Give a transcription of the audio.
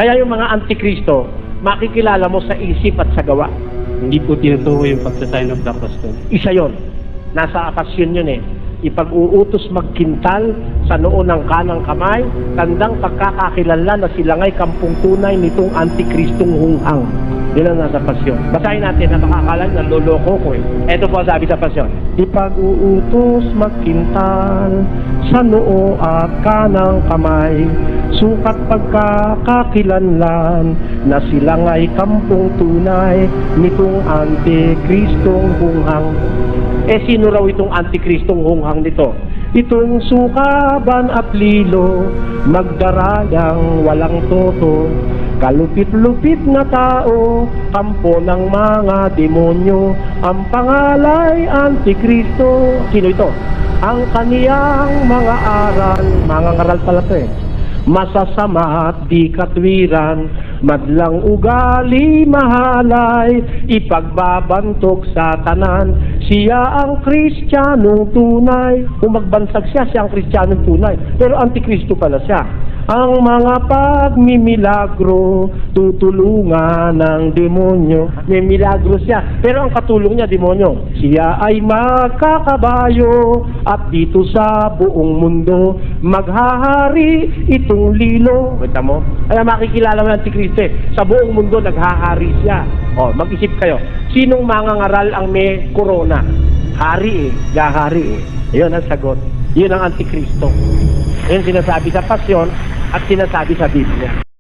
Kaya yung mga antikristo, makikilala mo sa isip at sa gawa. Hindi po tinutukoy yung pagsa-sign of the cross doon. Isa yon. Nasa akasyon yun eh. Ipag-uutos magkintal sa noo ng kanang kamay, tandang pagkakakilala na sila nga'y kampung tunay nitong antikristong hunghang. Yun ang nasa pasyon. Basahin natin na makakala na loloko ko eh. Ito po sabi sa pasyon. Ipag-uutos magkintal sa noo at kanang kamay, sukat pagkakakilanlan na sila nga'y kampung tunay nitong antikristong hunghang. Eh sino raw itong antikristong hunghang nito? Itong sukaban at lilo, magdarayang walang toto, kalupit-lupit na tao, kampo ng mga demonyo, ang pangalay antikristo. Sino ito? Ang kaniyang mga aral, mga ngaral pala ito eh, masasama at di katwiran, madlang ugali mahalay, ipagbabantog sa tanan, siya ang Kristiyanong tunay. Kung magbansag siya, siya ang Kristiyanong tunay, pero antikristo pala siya. Ang mga pagmimilagro, tutulungan ng demonyo. May milagro siya, pero ang katulong niya, demonyo. Siya ay magkakabayo, at dito sa buong mundo, maghahari itong lilo. Kita mo? Kaya makikilala mo ng antikristo eh. Sa buong mundo, naghahari siya. O, mag-isip kayo. Sinong mangangaral ang may corona? Hari eh. Gahari eh. Yun ang sagot. Yun ang antikristo. Yun sinasabi sa pasyon at sinasabi sa Biblia.